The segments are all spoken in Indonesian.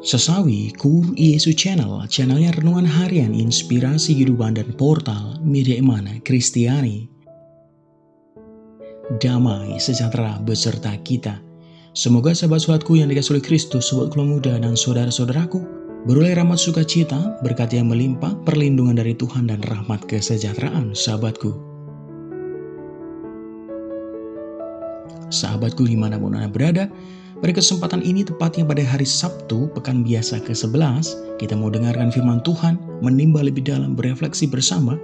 Sesawi Kur Yesus channelnya renungan harian, inspirasi kehidupan dan portal media Iman Kristiani. Damai sejahtera beserta kita. Semoga sahabat-sahabatku yang dikasihi oleh Kristus, sobat muda dan saudara-saudaraku, beroleh rahmat sukacita, berkat yang melimpah, perlindungan dari Tuhan dan rahmat kesejahteraan sahabatku. Sahabatku dimanapun Anda berada, pada kesempatan ini tepatnya pada hari Sabtu, pekan biasa ke-11, kita mau dengarkan firman Tuhan, menimba lebih dalam, berefleksi bersama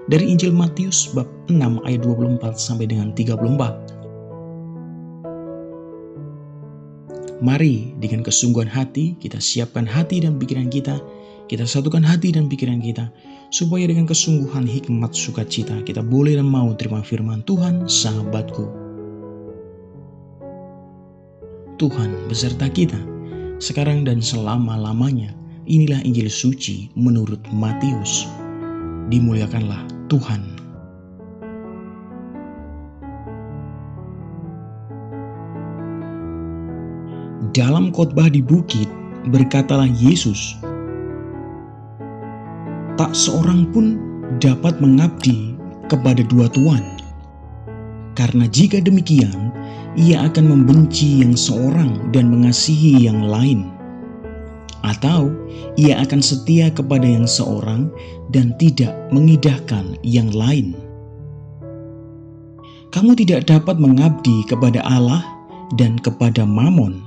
dari Injil Matius bab 6 ayat 24 sampai dengan 34. Mari dengan kesungguhan hati, kita siapkan hati dan pikiran kita satukan hati dan pikiran kita, supaya dengan kesungguhan hikmat sukacita kita boleh dan mau terima firman Tuhan, sahabatku. Tuhan beserta kita, sekarang dan selama-lamanya. Inilah Injil suci menurut Matius. Dimuliakanlah Tuhan. Dalam khotbah di bukit, berkatalah Yesus, "Tak seorang pun dapat mengabdi kepada dua tuan. Karena jika demikian, ia akan membenci yang seorang dan mengasihi yang lain. Atau ia akan setia kepada yang seorang dan tidak mengidahkan yang lain. Kamu tidak dapat mengabdi kepada Allah dan kepada Mamon.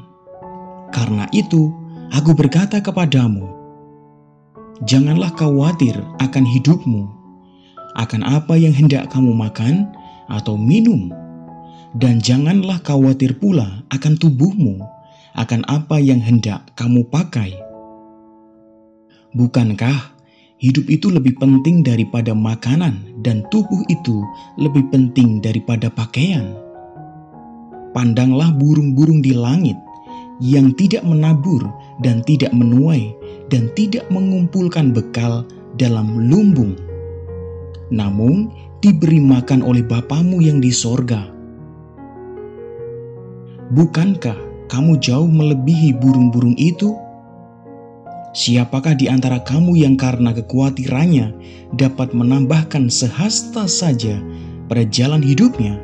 Karena itu, aku berkata kepadamu, janganlah khawatir akan hidupmu, akan apa yang hendak kamu makan atau minum, dan janganlah khawatir pula akan tubuhmu, akan apa yang hendak kamu pakai. Bukankah hidup itu lebih penting daripada makanan, dan tubuh itu lebih penting daripada pakaian? Pandanglah burung-burung di langit, yang tidak menabur dan tidak menuai dan tidak mengumpulkan bekal dalam lumbung, namun diberi makan oleh Bapamu yang di sorga. Bukankah kamu jauh melebihi burung-burung itu? Siapakah di antara kamu yang karena kekhawatirannya dapat menambahkan sehasta saja pada jalan hidupnya?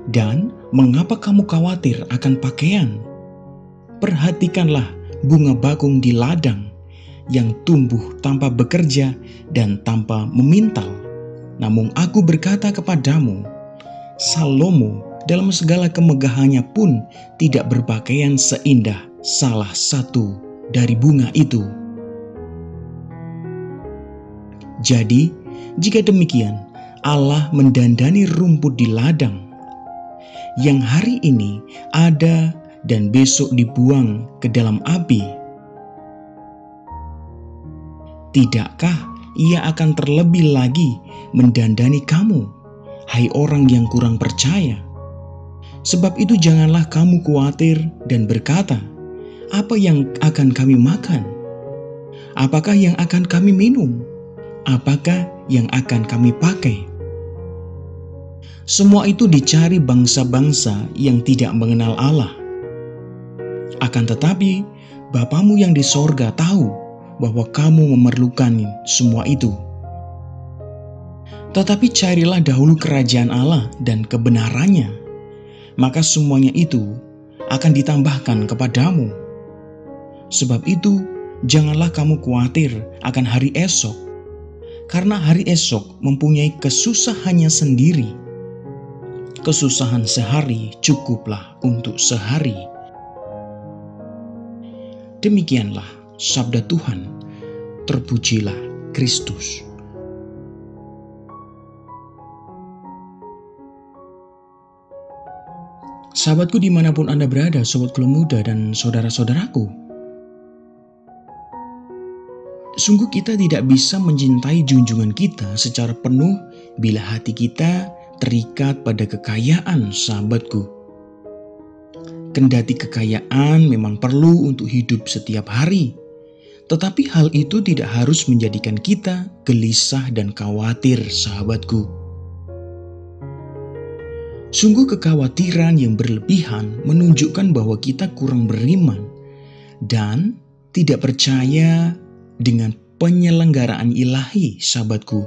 Dan mengapa kamu khawatir akan pakaian? Perhatikanlah bunga bakung di ladang, yang tumbuh tanpa bekerja dan tanpa memintal. Namun aku berkata kepadamu, Salomo dalam segala kemegahannya pun tidak berpakaian seindah salah satu dari bunga itu. Jadi, jika demikian, Allah mendandani rumput di ladang, yang hari ini ada dan besok dibuang ke dalam api. Tidakkah Ia akan terlebih lagi mendandani kamu, hai orang yang kurang percaya? Sebab itu janganlah kamu khawatir dan berkata, apa yang akan kami makan? Apakah yang akan kami minum? Apakah yang akan kami pakai? Semua itu dicari bangsa-bangsa yang tidak mengenal Allah. Akan tetapi, Bapamu yang di sorga tahu bahwa kamu memerlukan semua itu. Tetapi carilah dahulu kerajaan Allah dan kebenarannya, maka semuanya itu akan ditambahkan kepadamu. Sebab itu, janganlah kamu khawatir akan hari esok, karena hari esok mempunyai kesusahannya sendiri. Kesusahan sehari cukuplah untuk sehari. Demikianlah sabda Tuhan. Terpujilah Kristus. Sahabatku dimanapun Anda berada, sobat muda dan saudara-saudaraku, sungguh kita tidak bisa mencintai junjungan kita secara penuh bila hati kita terikat pada kekayaan, sahabatku. Kendati kekayaan memang perlu untuk hidup setiap hari, tetapi hal itu tidak harus menjadikan kita gelisah dan khawatir, sahabatku. Sungguh kekhawatiran yang berlebihan menunjukkan bahwa kita kurang beriman dan tidak percaya dengan penyelenggaraan ilahi, sahabatku.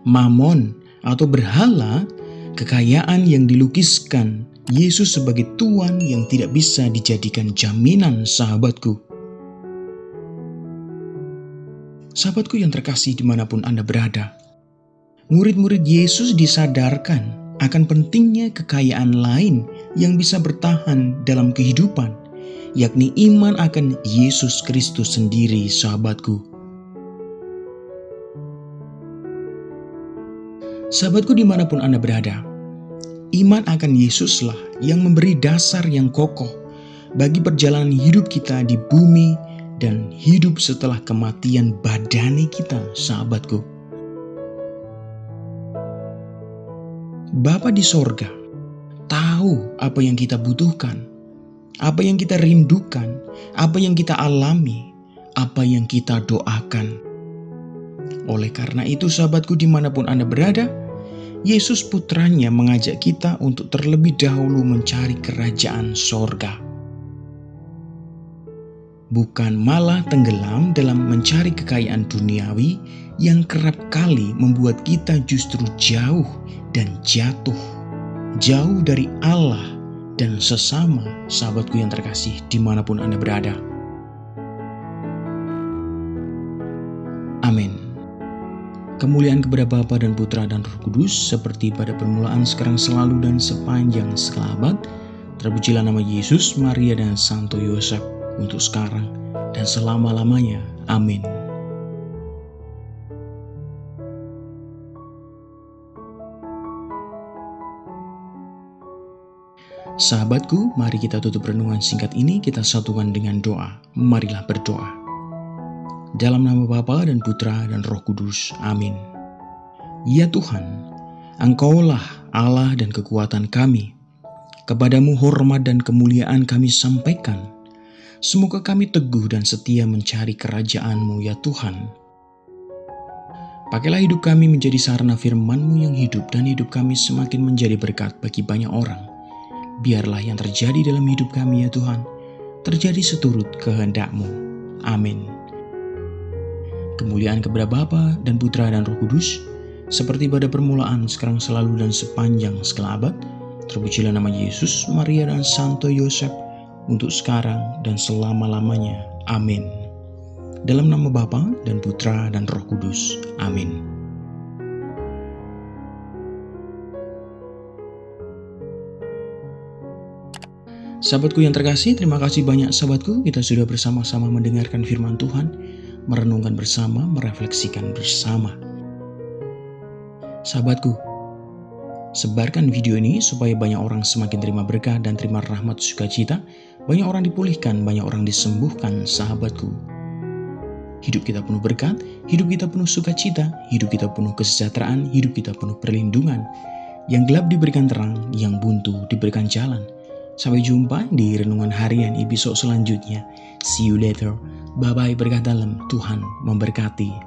Mamon atau berhala, kekayaan yang dilukiskan Yesus sebagai Tuhan yang tidak bisa dijadikan jaminan, sahabatku. Sahabatku yang terkasih dimanapun Anda berada, murid-murid Yesus disadarkan akan pentingnya kekayaan lain yang bisa bertahan dalam kehidupan, yakni iman akan Yesus Kristus sendiri, sahabatku. Sahabatku dimanapun Anda berada, iman akan Yesuslah yang memberi dasar yang kokoh bagi perjalanan hidup kita di bumi dan hidup setelah kematian badani kita, sahabatku. Bapa di sorga tahu apa yang kita butuhkan, apa yang kita rindukan, apa yang kita alami, apa yang kita doakan. Oleh karena itu, sahabatku dimanapun Anda berada, Yesus putranya mengajak kita untuk terlebih dahulu mencari kerajaan sorga. Bukan malah tenggelam dalam mencari kekayaan duniawi yang kerap kali membuat kita justru jauh dan jatuh. Jauh dari Allah dan sesama, sahabatku yang terkasih dimanapun Anda berada. Amin. Kemuliaan kepada Bapa dan Putra dan Roh Kudus, seperti pada permulaan, sekarang, selalu, dan sepanjang segala abad. Terpujilah nama Yesus, Maria, dan Santo Yosef, untuk sekarang dan selama-lamanya. Amin. Sahabatku, mari kita tutup renungan singkat ini, kita satukan dengan doa. Marilah berdoa. Dalam nama Bapa dan Putra dan Roh Kudus. Amin. Ya Tuhan, Engkaulah Allah dan kekuatan kami. Kepadamu hormat dan kemuliaan kami sampaikan. Semoga kami teguh dan setia mencari kerajaan-Mu, ya Tuhan. Pakailah hidup kami menjadi sarana firman-Mu yang hidup, dan hidup kami semakin menjadi berkat bagi banyak orang. Biarlah yang terjadi dalam hidup kami, ya Tuhan, terjadi seturut kehendak-Mu. Amin. Kemuliaan kepada Bapa dan Putra dan Roh Kudus, seperti pada permulaan, sekarang, selalu, dan sepanjang segala abad. Terpujilah nama Yesus, Maria, dan Santo Yosef, untuk sekarang dan selama-lamanya. Amin. Dalam nama Bapa dan Putra dan Roh Kudus. Amin. Sahabatku yang terkasih, terima kasih banyak sahabatku. Kita sudah bersama-sama mendengarkan firman Tuhan, merenungkan bersama, merefleksikan bersama. Sahabatku, sebarkan video ini supaya banyak orang semakin terima berkah dan terima rahmat sukacita. Banyak orang dipulihkan, banyak orang disembuhkan, sahabatku. Hidup kita penuh berkat, hidup kita penuh sukacita, hidup kita penuh kesejahteraan, hidup kita penuh perlindungan. Yang gelap diberikan terang, yang buntu diberikan jalan. Sampai jumpa di renungan harian episode selanjutnya. See you later. Bye-bye, berkah dalam. Tuhan memberkati.